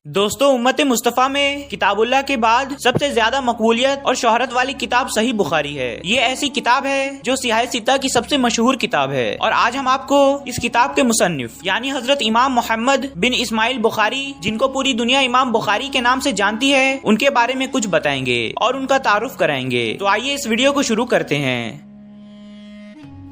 دوستو، امت مصطفیٰ میں کتاب اللہ کے بعد سب سے زیادہ مقبولیت اور شہرت والی کتاب صحیح بخاری ہے۔ یہ ایسی کتاب ہے جو سیاہ ستہ کی سب سے مشہور کتاب ہے، اور آج ہم آپ کو اس کتاب کے مصنف یعنی حضرت امام محمد بن اسماعیل بخاری، جن کو پوری دنیا امام بخاری کے نام سے جانتی ہے، ان کے بارے میں کچھ بتائیں گے اور ان کا تعارف کرائیں گے۔ تو آئیے اس ویڈیو کو شروع کرتے ہیں۔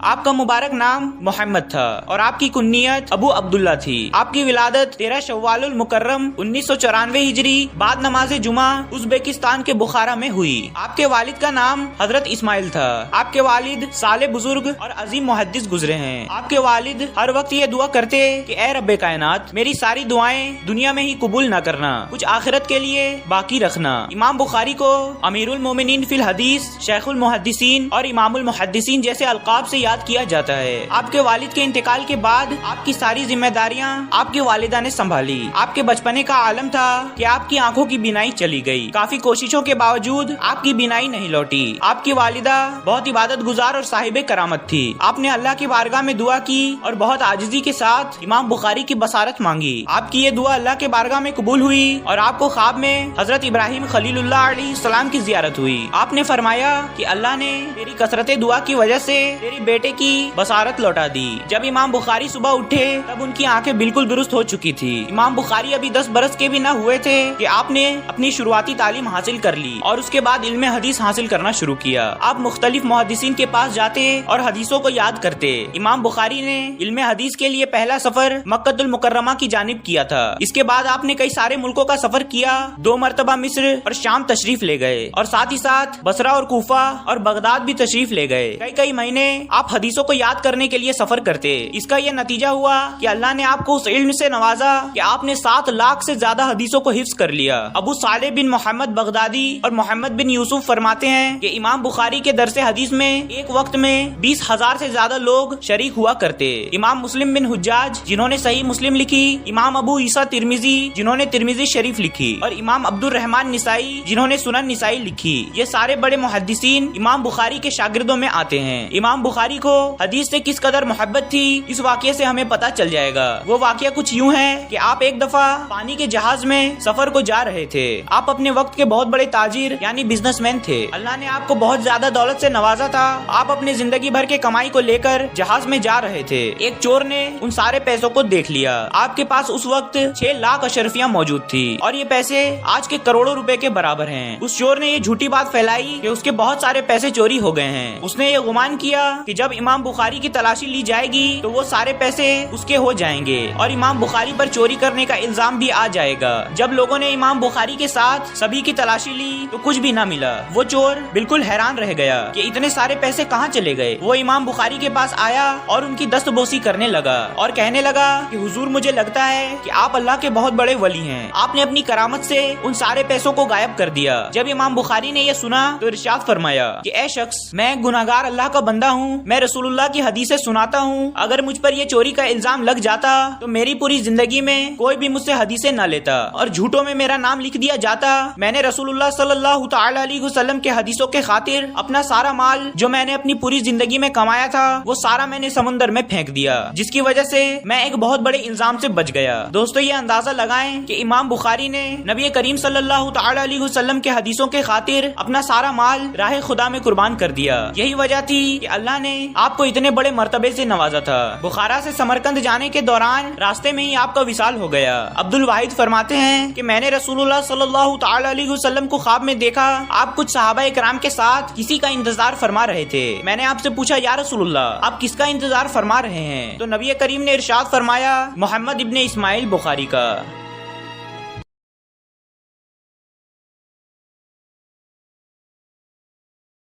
آپ کا مبارک نام محمد تھا اور آپ کی کنیت ابو عبداللہ تھی۔ آپ کی ولادت 13 شوال المکرم 1994 ہجری بعد نماز جمعہ ازبکستان کے بخارا میں ہوئی۔ آپ کے والد کا نام حضرت اسماعیل تھا۔ آپ کے والد صالح بزرگ اور عظیم محدث گزرے ہیں۔ آپ کے والد ہر وقت یہ دعا کرتے کہ اے رب کائنات، میری ساری دعائیں دنیا میں ہی قبول نہ کرنا، کچھ آخرت کے لیے باقی رکھنا۔ امام بخاری کو امیر المومنین فی الحدیث، شیخ المحدثین اور امام المحدثین جیسے القاب سے کیا جاتا ہے۔ آپ کے والد کے انتقال کے بعد آپ کی ساری ذمہ داریاں آپ کی والدہ نے سنبھالی۔ آپ کے بچپنے کا عالم تھا کہ آپ کی آنکھوں کی بینائی چلی گئی۔ کافی کوششوں کے باوجود آپ کی بینائی نہیں لوٹی۔ آپ کی والدہ بہت عبادت گزار اور صاحب کرامت تھی۔ آپ نے اللہ کی بارگاہ میں دعا کی اور بہت عاجزی کے ساتھ امام بخاری کی بصارت مانگی۔ آپ کی یہ دعا اللہ کے بارگاہ میں قبول ہوئی اور آپ کو خواب میں حضرت ابراہیم خلیل اللہ علیہ السلام کی زیارت ہوئی۔ آپ نے فرمایا کہ اللہ نے تیری کثرت دعا کی وجہ سے تیری بیٹے کی بصارت لوٹا دی۔ جب امام بخاری صبح اٹھے تب ان کی آنکھیں بالکل درست ہو چکی تھی۔ امام بخاری ابھی 10 برس کے بھی نہ ہوئے تھے کہ آپ نے اپنی شروعاتی تعلیم حاصل کر لی اور اس کے بعد علم حدیث حاصل کرنا شروع کیا۔ آپ مختلف محدثین کے پاس جاتے اور حدیثوں کو یاد کرتے۔ امام بخاری نے علم حدیث کے لیے پہلا سفر مکہ المکرمہ کی جانب کیا تھا۔ اس کے بعد آپ نے کئی سارے ملکوں کا سفر کیا، 2 مرتبہ مصر اور شام تشریف لے گئے اور ساتھ ہی ساتھ بصرہ اور کوفہ اور بغداد بھی تشریف لے گئے۔ کئی مہینے آپ حدیثوں کو یاد کرنے کے لیے سفر کرتے۔ اس کا یہ نتیجہ ہوا کہ اللہ نے آپ کو اس علم سے نوازا کہ آپ نے 7 لاکھ سے زیادہ حدیثوں کو حفظ کر لیا۔ ابو صالح بن محمد بغدادی اور محمد بن یوسف فرماتے ہیں کہ امام بخاری کے درس حدیث میں ایک وقت میں 20,000 سے زیادہ لوگ شریک ہوا کرتے۔ امام مسلم بن حجاج جنہوں نے صحیح مسلم لکھی، امام ابو عیسیٰ ترمذی جنہوں نے ترمذی شریف لکھی، اور امام عبد الرحمن نسائی جنہوں نے سنن نسائی لکھی، یہ سارے بڑے محدثین امام بخاری کے شاگردوں میں آتے ہیں۔ امام بخاری کو حدیث سے کس قدر محبت تھی اس واقعے سے ہمیں پتہ چل جائے گا۔ وہ واقعہ کچھ یوں ہے کہ آپ ایک دفعہ پانی کے جہاز میں سفر کو جا رہے تھے۔ آپ اپنے وقت کے بہت بڑے تاجر یعنی بزنس مین تھے۔ اللہ نے آپ کو بہت زیادہ دولت سے نوازا تھا۔ آپ اپنے زندگی بھر کے کمائی کو لے کر جہاز میں جا رہے تھے۔ ایک چور نے ان سارے پیسوں کو دیکھ لیا۔ آپ کے پاس اس وقت 6 لاکھ اشرفیاں موجود تھی اور یہ پیسے آج کے کروڑوں روپے کے برابر ہیں۔ اس چور نے یہ جھوٹی بات پھیلائی کہ اس کے بہت سارے پیسے چوری ہو گئے ہیں۔ اس نے یہ گمان کیا کہ جب امام بخاری کی تلاشی لی جائے گی تو وہ سارے پیسے اس کے ہو جائیں گے اور امام بخاری پر چوری کرنے کا الزام بھی آ جائے گا۔ جب لوگوں نے امام بخاری کے ساتھ سبھی کی تلاشی لی تو کچھ بھی نہ ملا۔ وہ چور بالکل حیران رہ گیا کہ اتنے سارے پیسے کہاں چلے گئے۔ وہ امام بخاری کے پاس آیا اور ان کی دست بوسی کرنے لگا اور کہنے لگا کہ حضور، مجھے لگتا ہے کہ آپ اللہ کے بہت بڑے ولی ہیں۔ آپ نے اپنی کرامت سے ان سارے پیسوں کو غائب کر دیا۔ جب امام بخاری نے یہ سنا تو ارشاد فرمایا کہ اے شخص، میں گناہگار اللہ کا بندہ ہوں، میں رسول اللہ کی حدیثیں سناتا ہوں۔ اگر مجھ پر یہ چوری کا الزام لگ جاتا تو میری پوری زندگی میں کوئی بھی مجھ سے حدیثیں نہ لیتا اور جھوٹوں میں میرا نام لکھ دیا جاتا۔ میں نے رسول اللہ صلی اللہ تعالی علیہ وسلم کے حدیثوں کے خاطر اپنا سارا مال جو میں نے اپنی پوری زندگی میں کمایا تھا وہ سارا میں نے سمندر میں پھینک دیا، جس کی وجہ سے میں ایک بہت بڑے الزام سے بچ گیا۔ دوستو، یہ اندازہ لگائیں کہ امام بخاری نے نبی کریم صلی اللہ تعالی علیہ وسلم کے حدیثوں کے خاطر اپنا سارا مال راہ خدا میں قربان کر دیا۔ یہی وجہ تھی کہ اللہ نے آپ کو اتنے بڑے مرتبے سے نوازا تھا۔ بخارا سے سمرقند جانے کے دوران راستے میں ہی آپ کا وصال ہو گیا۔ عبد الواحد فرماتے ہیں کہ میں نے رسول اللہ صلی اللہ تعالی علیہ وسلم کو خواب میں دیکھا، آپ کچھ صحابہ کرام کے ساتھ کسی کا انتظار فرما رہے تھے۔ میں نے آپ سے پوچھا، یا رسول اللہ، آپ کس کا انتظار فرما رہے ہیں؟ تو نبی کریم نے ارشاد فرمایا، محمد ابن اسماعیل بخاری کا۔